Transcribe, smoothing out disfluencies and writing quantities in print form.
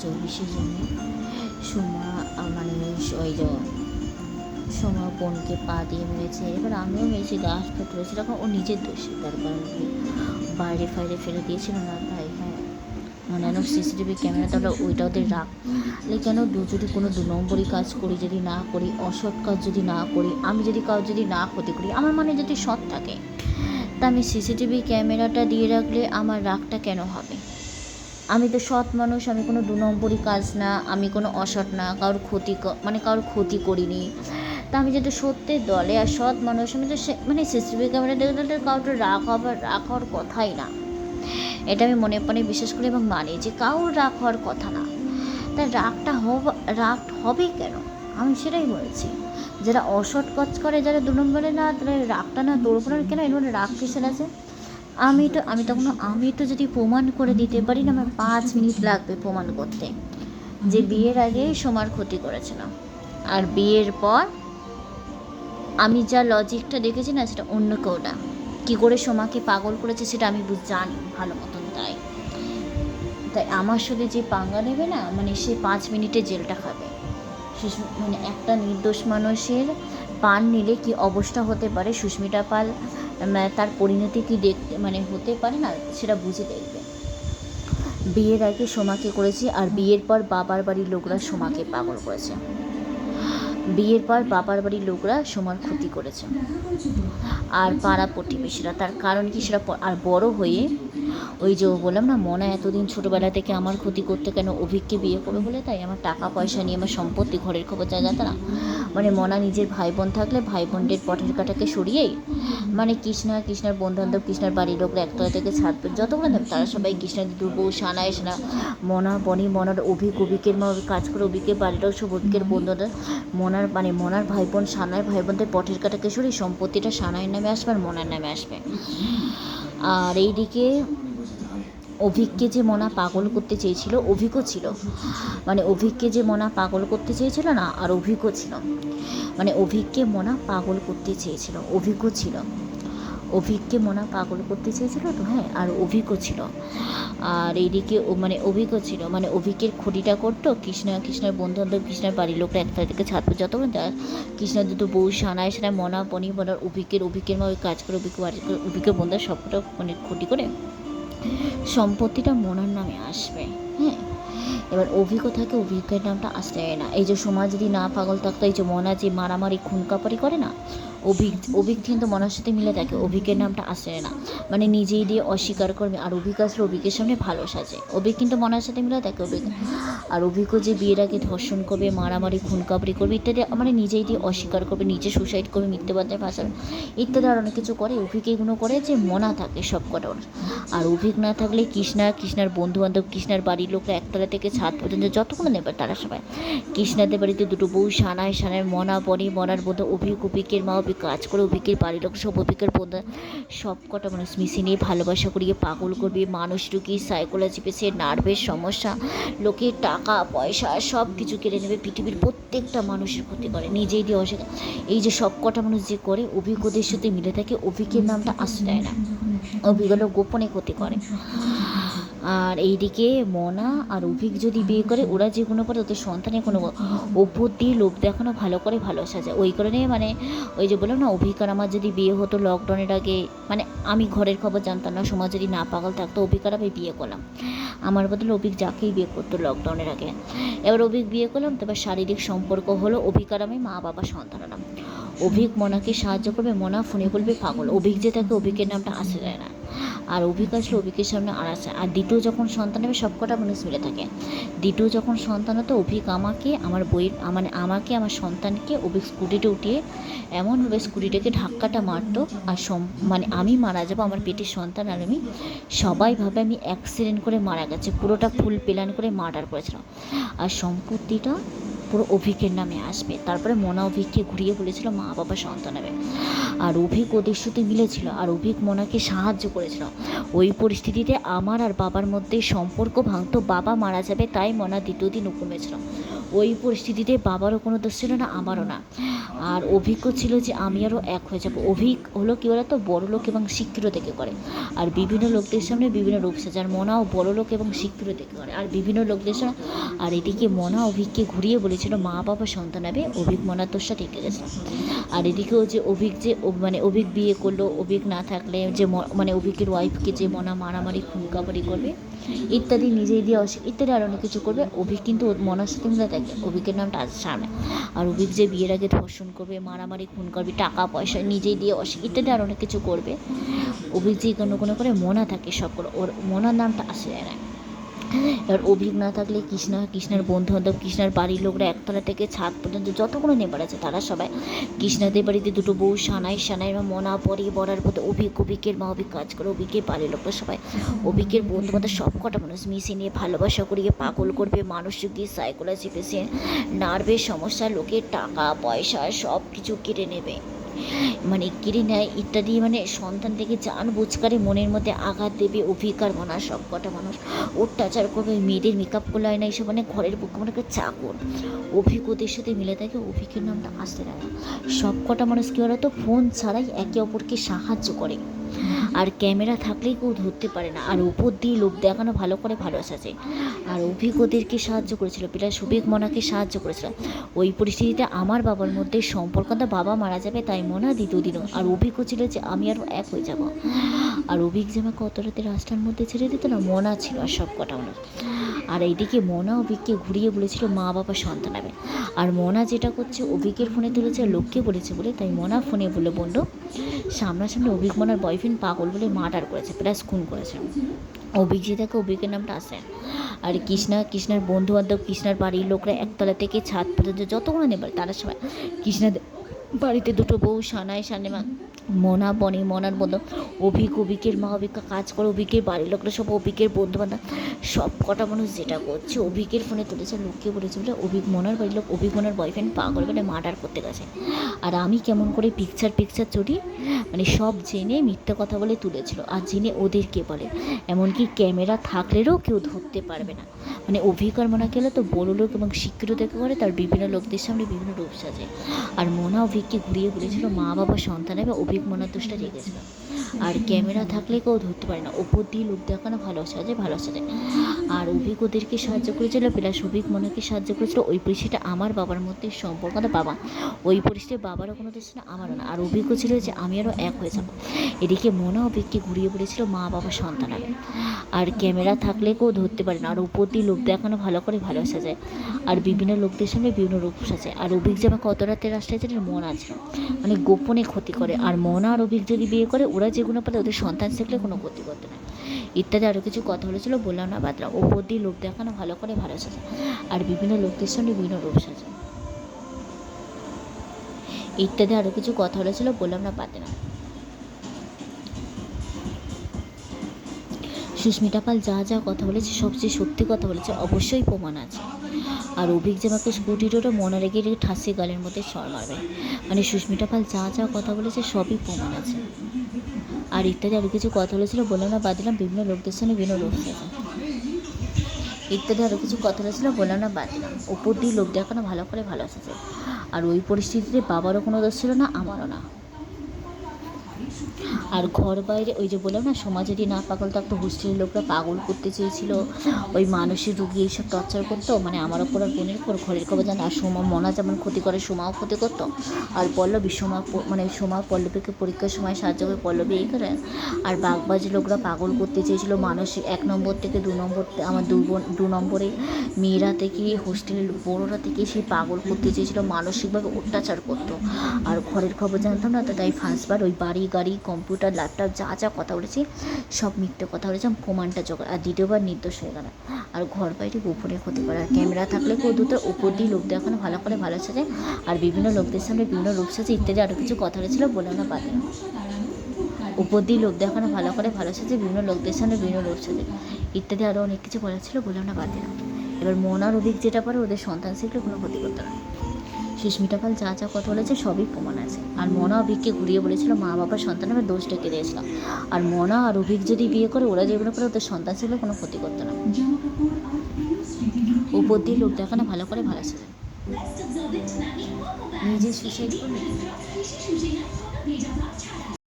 2024-এর জন্য সোমা মানে ওই যে সোমা বোনকে পা দিয়ে মেরেছে, এবার আমিও মেরেছি, গাছ ফাট রয়েছে, তখন ও নিজের দোষে, তার কারণ কি বাইরে ফাইরে ফেলে দিয়েছিল না তাই। হ্যাঁ মানে সিসিটিভি ক্যামেরা তাহলে ওইটা ওদের রাখ, কেন যদি কোনো 2 নম্বরই কাজ করি, যদি না করি, অসৎ কাজ যদি না করি, আমি যদি কাউ যদি না ক্ষতি করি, আমার মানে যদি সৎ থাকে, তা আমি সিসিটিভি ক্যামেরাটা দিয়ে রাখলে আমার রাগটা কেন হবে? আমি তো সৎ মানুষ, আমি কোনো 2 নম্বরই কাজ না, আমি কোনো অসৎ না, কারোর কারোর ক্ষতি করিনি। তা আমি যেহেতু সত্যের দলে আর সৎ মানুষ, আমি তো মানে সিসিটিভি ক্যামেরা দেখলে কাউকে রাগ হওয়ার কথাই না। এটা আমি মনে প্রাণে বিশ্বাস করি এবং মানি যে কারোর রাগ হওয়ার কথা না। তাই রাগ হবে কেন? আমি সেটাই বলছি, যারা অসৎ কাজ করে, যারা 2 নম্বরে না, তারা রাগটা না তোর উপর কেন, এর মধ্যে রাগ কিসের আছে? আমি তো যদি প্রমাণ করে দিতে পারি না, আমার 5 মিনিট লাগবে প্রমাণ করতে যে বিয়ের আগে সোমার ক্ষতি করেছিল, আর বিয়ের পর আমি যা লজিকটা দেখেছি না, সেটা অন্য কেউ না। কী করে সোমাকে পাগল করেছে সেটা আমি জানি ভালো মতন। তাই আমার সাথে যে পাঙ্গা নেবে না, মানে সে 5 মিনিটে জেলটা খাবে। মানে একটা নির্দোষ মানুষের পান নিলে কি অবস্থা হতে পারে, সুস্মিতা পাল তার পরিণতি কি দেখতে মানে হতে পারে না, সেটা বুঝে দেখবে। বিয়ের আগে সোমাকে করেছি, আর বিয়ের পর বাবার বাড়ির লোকরা সোমাকে পাগল করেছে, বিয়ের পর বাবার বাড়ির লোকরা সোমার ক্ষতি করেছে, আর পাড়া প্রতিবেশীরা। তার কারণ কি সেটা আর বড় হয়ে ওই যে বললাম না, মনা এতদিন ছোটোবেলা থেকে আমার ক্ষতি করতে কেন, অভিককে বিয়ে করে বলে, তাই আমার টাকা পয়সা নিয়ে, আমার সম্পত্তি, ঘরের খবর জায়গাতে না, মানে মনা নিজের ভাই বোন থাকলে ভাই বোনদের পটের কাটাকে সরিয়েই মানে কৃষ্ণার বন্ধুবান্ধব, কৃষ্ণার বাড়ির লোকরা একতলা থেকে ছাড়বে যতগুলো থাকবে, তারা সবাই কৃষ্ণার দুর্বউ সানায় মনা বনি, মনার অভিকের মা কাজ করে, অভিকের বাড়িটাও সব অভিকের বন্ধুদের, মনার ভাই বোন, সানার ভাই বোনদের পটের কাটাকে সরিয়ে সম্পত্তিটা সানায়ের নামে আসবে আর মনার নামে আসবে। আর এইদিকে অভিককে যে মনা পাগল করতে চেয়েছিল, অভিকও ছিল, মানে অভিককে যে মনা পাগল করতে চেয়েছিল না, আর অভিকও ছিল, মানে অভিককে মনা পাগল করতে চেয়েছিল, অভিকও ছিল, অভিককে মনা পাগল করতে চেয়েছিল তো, হ্যাঁ, আর অভিকও ছিল। আর এইদিকে মানে অভিকও ছিল, মানে অভিকের ক্ষতিটা করতো কৃষ্ণার বন্ধুবান্ধব, কৃষ্ণার বাড়ির লোকরা একতলা থেকে ছাড়তো যতক্ষণ কৃষ্ণার দুটো বউ সানায় মনা বনি মনার অভিকের মা ওই কাজ করে, অভিকের বন্ধুরা সবটা মানে ক্ষতি করে সম্পত্তিটা মনার নামে আসবে। হ্যাঁ, এবার অভিজ্ঞতাকে অভিজ্ঞের নামটা আসতে হয় না। এই যে সমাজ যদি না পাগল থাকতো, এই যে মনা যে মারামারি খুনকাপারি করে না, অভিক কিন্তু মনার সাথে মিলে থাকে, অভিকের নামটা আসে না, মানে নিজেই দিয়ে অস্বীকার করবে। আর অভিক আসলে অভিকের সামনে ভালো সাজে, অভিক কিন্তু মনার সাথে মিলে থাকে অভিক। আর অভিজ্ঞ যে বিয়ের আগে ধর্ষণ করবে, মারামারি খুনকাপারি করবে ইত্যাদি, মানে নিজেই দিয়ে অস্বীকার করবে, নিজে সুসাইড করবে, মিথ্যেবাদে ভাষাবে ইত্যাদি, আর অনেক কিছু করে। অভিক এগুলো করে যে মনা থাকে সব কটা, আর অভিক না থাকলে কৃষ্ণার বন্ধুবান্ধব, কৃষ্ণার বাড়ির লোকরা একতলা থেকে ছাদ পর্যন্ত যতক্ষণ নেবে, তারা সবাই কৃষ্ণাদের বাড়িতে দুটো বউ সানায় মনা বনি, মনার বন্ধু অভিকের মা, অভিক কাজ করে, অভিকের বাড়ির লোক সব অভিকের বন্ধু সব কটা মানুষ মিশিয়ে নিয়ে ভালোবাসা করিয়ে পাগল করবে, মানুষ ঢুকিয়ে সাইকোলজি পেছে, নার্ভের সমস্যা, লোকের টাকা পয়সা সব কিছু কেড়ে নেবে, পৃথিবীর প্রত্যেকটা মানুষের ক্ষতি করে, নিজেই দিয়ে অস্বীকার। এই যে সব কটা মানুষ যে করে, অভিজ্ঞদের সাথে মিলে থাকে, অভিকের নামটা আসতে দেয় না, অভিজ্ঞ গোপনে ক্ষতি করে। আর এইদিকে মনা আর অভিক যদি বিয়ে করে, ওরা যেগুলো করে ওদের সন্তানের কোনো ওপর দিয়ে লোভ দেখানো ভালো করে ভালো সাজে, ওই কারণে মানে ওই যে বললাম না, অভিক আর আমার যদি বিয়ে হতো লকডাউনের আগে, মানে আমি ঘরের খবর জানতাম না, সমাজ যদি না পাগল থাকতো, অভিক আর আমি বিয়ে করলাম, আমার বদলে অভিক যাকেই বিয়ে করতো লকডাউনের আগে। এবার অভিক বিয়ে করলাম, তারপর শারীরিক সম্পর্ক হলো, অভিক আর আমি মা বাবা সন্তান হলাম। অভিক মনাকে সাহায্য করবে, মনা ফোনে বলবে পাগল, অভিক যে থাকে অভিকের নামটা আসে যায় না, আর অভিক আসলে অভিকের সামনে আর আসে। আর দ্বিতীয় যখন সন্তান হবে, সব কটা মানুষ মিলে থাকে, দ্বিতীয় যখন সন্তান হতো, অভিক আমাকে আমার বইয়ের মানে আমাকে আমার সন্তানকে অভিক স্কুটিতে উঠিয়ে এমনভাবে স্কুটিটাকে ধাক্কাটা মারতো, আর মানে আমি মারা যাবো, আমার পেটের সন্তান আর আমি, সবাই ভাবে আমি অ্যাক্সিডেন্ট করে মারা গেছে, পুরোটা ফুল প্ল্যান করে মার্ডার করেছিলাম। আর সম্পত্তিটা পুরো অভিকের নামে আসবে। তারপরে মোনা অভিককে ঘুরিয়ে বলেছিল মা বাবা সন্তান হবে। আর অভিক ওদের সাথে মিলেছিল, আর অভিক মোনাকে সাহায্য করেছিল। ওই পরিস্থিতিতে আমার আর বাবার মধ্যে সম্পর্ক ভাঙতো, বাবা মারা যাবে তাই মোনা দ্বিতীয় দিন কমেছিল। ওই পরিস্থিতিতে বাবারও কোনো দোষ ছিল না, আমারও না। আর অভিজ্ঞ ছিল যে আমি আরও এক হয়ে যাবো। অভিক হলো কী বলতো, বড়লোক এবং শিক্ষিত থেকে করে, আর বিভিন্ন লোকদের সামনে বিভিন্ন রূপ সাজে। আর মোনাও বড়লোক এবং শিক্ষিত থেকে করে আর বিভিন্ন লোকদের সামনে। আর এদিকে মোনা অভিককে ঘুরিয়ে বলেছিল মা বাবা সন্তান হবে, অভিক মোনার দোষটা ঠেকে গেছে। আর এদিকেও যে অভিক যে মানে অভিক বিয়ে করলো, অভিক না থাকলে যে মানে অভিকের ওয়াইফকে যে মোনা মারামারি খুনকাবারি করবে ইত্যাদি, নিজেই দিয়ে ইত্যাদি আর অনেক কিছু করবে। অভিক কিন্তু মনার সাথে মিলে থাকে, অভিকের নামটা আজ সামনে। আর অভিক যে বিয়ের আগে ধর্ষণ করবে, মারামারি খুন করবে, টাকা পয়সা নিজেই দিয়ে ইত্যাদি আর অনেক কিছু করবে। অভিক যে কোনো করে মোনা থাকে সব করে, ওর মোনার নামটা আসে যায় না। এবার অভিক না থাকলে কৃষ্ণার বন্ধু বান্ধব, কৃষ্ণার বাড়ির লোকরা একতলা থেকে ছাদ পর্যন্ত যতগুলো নেবার আছে তারা সবাই কৃষ্ণাদের বাড়িতে দুটো বউ সানাই বা মোনা বড়ার পথে অভিকের মা অভিক কাজ করে, অভিকের বাড়ির লোকরা সবাই অভিকের বন্ধু বান্ধব সব কটা মানুষ মিশে নিয়ে ভালোবাসা করিয়ে পাগল করবে, মানসিক দিয়ে সাইকোলজি পেশেন্ট, নার্ভের সমস্যা, লোকের টাকা পয়সা সব কিছু কেড়ে নেবে, মানে কেড়ে নেয় ইত্যাদি। মানে সন্তান থেকে জান বুঝকারে মনের মধ্যে আঘাত দেবে। অভিকার মনা সব কটা মানুষ অত্যাচার করবে, মেয়েদের মেকআপ করলে হয় না এইসব, মানে ঘরের পক্ষে মানে চাকর। অভিক ওদের সাথে মিলে থাকে, অভিকের নামটা আসতে দেয় না। সব কটা মানুষ কী বলতো, ফোন ছাড়াই একে অপরকে সাহায্য করে, আর ক্যামেরা থাকলেই কেউ ধরতে পারে না। আর উপর দিয়ে লোক দেখানো ভালো করে ভালো সাজে। আর অভিক ওদেরকে সাহায্য করেছিল, প্লাস অভিক মোনাকে সাহায্য করেছিল। ওই পরিস্থিতিতে আমার বাবার মধ্যে সম্পর্কটা, বাবা মারা যাবে তাই মোনা দ্বিতীয় দিনও। আর অভিকও ছিল যে আমি আরও এক হয়ে যাব। আর অভিক যে আমাকে অত রাতে রাস্তার মধ্যে ছেড়ে দিত না, মোনা ছিল আর সব কটা মানুষ। আর এইদিকে মোনা অভিককে ঘুরিয়ে বলেছিল মা বাবা সন্তান হবে। আর মোনা যেটা করছে, অভিকের ফোনে তুলেছে, লোককে বলেছে বলে, তাই মোনা ফোনে বলে বলল সামনাসামনি অভিক মোনার বয়ফ্রেন্ড পাগল বলে মার্ডার করেছে, প্লাস খুন করেছে। অভিক যে থাকে, অভিকের নামটা আসে। আর কৃষ্ণার বন্ধু বান্ধব, কৃষ্ণার বাড়ির লোকরা একতলা থেকে ছাদ পর্যন্ত যতগুলো নেবার তারা সবাই কৃষ্ণাদের বাড়িতে দুটো বউ সানাই মা মোনা মোনার বন্ধু অভিকের মা অভিকা কাজ করে, অভিকের বাড়ির লোকরা সব অভিকের বন্ধু বান্ধব সব কটা মানুষ যেটা করছে, অভিকের ফোনে তুলেছে, লোককে বলেছে বলে অভিক মোনার বাড়ির লোক অভিক মোনার বয়ফ্রেন্ড পাগল বলে মার্ডার করতে গেছে। আর আমি কেমন করে পিকচার চড়ি, মানে সব জেনে মিথ্যে কথা বলে তুলেছিল, আর জেনে ওদেরকে বলে, এমনকি ক্যামেরা থাকলেও কেউ ধরতে পারবে না। মানে অভিকার মোনা খেলে তো বড় লোক এবং শিক্ষিত দেখে করে, তার বিভিন্ন লোকদের সামনে বিভিন্ন রূপ সাজে। আর মোনা অভিককে ঘুরিয়ে বলেছিল মা বাবা সন্তান হবে, অভিক মোনার দোষটা রেখেছিল। আর ক্যামেরা থাকলে কেউ ধরতে পারে না, ওপর দিয়ে লোক দেখানো ভালো সাজে। আর অভিক ওদেরকে সাহায্য করেছিল, প্লাস অভিক মোনাকে সাহায্য করেছিল। ওই পরিস্থিতিটা আমার বাবার মধ্যে সম্পর্কটা বাবা, ওই পরিস্থিতি বাবারও কোনো দোষ না, আমারও না। আর অভিজ্ঞ ছিল যে আমি আরও এক হয়ে যাবো। এদিকে মোনা অভিককে ঘুরিয়ে বলেছিল মা বাবা সন্তান হবে। আর ক্যামেরা থাকলে কেউ ধরতে পারে না, আর উপর দিয়ে লোক দেখানো ভালো করে ভালো সাজায়। আর বিভিন্ন লোকদের সামনে বিভিন্ন রূপ সাজায়। আর অভিক যে আমাকে অত রাতে রাস্তায় যেটা মোনা আছে, মানে গোপনে ক্ষতি করে। আর মোনা আর অভিক যদি বিয়ে করে, ওরা যেগুলো পারে ওদের সন্তান থাকলে কোনো ক্ষতি করতে না, ইত্যাদি আরও কিছু কথা বলেছিল, বললাম না বাদলাম। ওপর দিয়ে লোক দেখানো ভালো করে ভালো সাজে, আর বিভিন্ন লোকদের সামনে বিভিন্ন রূপ সাজে, ইত্যাদি আরও কিছু কথা বলেছিল, বললাম না বাদে না। সুস্মিতা পাল যা কথা বলেছে সবচেয়ে সত্যি কথা বলেছে, অবশ্যই প্রমাণ আছে। আর অভিক যে আমাকে স্কুটিরও মনে রেখে ঠাসি গালের মধ্যে চড় মারবে, মানে সুস্মিতা পাল যা কথা বলেছে সবই প্রমাণ আছে। আর ইত্যাদি আরও কিছু কথা বলেছিল, বললাম না বাদ দিলাম। বিভিন্ন লোকদের সামনে বিভিন্ন রূপ সাজে, ইত্যাদি আরও কিছু কথা বলেছিল, বললাম না বাদ দিলাম। ওপর দিয়ে লোক দেখানো ভালো করে ভালো সাজে। আর ওই পরিস্থিতিতে বাবারও কোনো দোষ ছিল না, আমারও না। আর ঘর বাইরে ওই যে বললাম না, সমাজ যদি না পাগল থাকতো, হোস্টেলের লোকরা পাগল করতে চেয়েছিল, ওই মানুষের রুগী এইসব টর্চার করতো, মানে আমার ওপর আর বোনের উপর ঘরের খবর জানে। আর মোনা যেমন ক্ষতি করে, সোমাও ক্ষতি করতো। আর পল্লবী সোমা পল্লবীকে পরীক্ষার সময় সাহায্য করে, পল্লবী এই করে। আর বাগবাজি লোকরা পাগল করতে চেয়েছিল, মানসিক 1 নম্বর থেকে 2 নম্বর, আমার 2 নম্বরে মেয়েরা থেকে হোস্টেলের বড়োরা থেকে সেই পাগল করতে চেয়েছিল, মানসিকভাবে অত্যাচার করতো। আর ঘরের খবর জানতাম না, তাই ফার্স্টবার ওই বাড়ি গাড়ি কম্পিউটার ল্যাপটপ যা কথা বলেছি সব মিথ্যে কথা বলেছি, প্রমাণটা জোগাড়। আর দ্বিতীয়বার নির্দোষ হয়ে গেল। আর ঘর বাইরে গোপনে ক্ষতি করে। আর ক্যামেরা থাকলে কেউ দুটো উপর দিয়ে লোক দেখানো ভালো করে ভালো সাজে, আর বিভিন্ন লোকদের সামনে বিভিন্ন রূপ সাজে, ইত্যাদি আরও কিছু কথা হয়েছিল, বলে না বাদে। উপর দিয়ে লোক দেখানো ভালো করে ভালো সাজে, বিভিন্ন লোকদের সামনে বিভিন্ন রূপ সাজে, ইত্যাদি আরও অনেক কিছু বলা ছিল, বললাম না বাদে। এবার মনার অভিক যেটা পারে ওদের সন্তান শিখলে কোনো ক্ষতি করতো না। সুস্মিতা পাল যা যা কথা বলেছে সবই প্রমাণ আছে। আর মনা অভিককে ঘুরিয়ে বলেছিল মা বাবার সন্তানের দোষ ডেকে দিয়েছিল। আর মনা আর অভিক যদি বিয়ে করে ওরা যেগুলো করে ওদের সন্তান শিখলে কোনো ক্ষতি করতো না। উপর দিয়ে লোক দেখানো ভালো করে ভালো সাজে। নিজে সুসাইড করবে।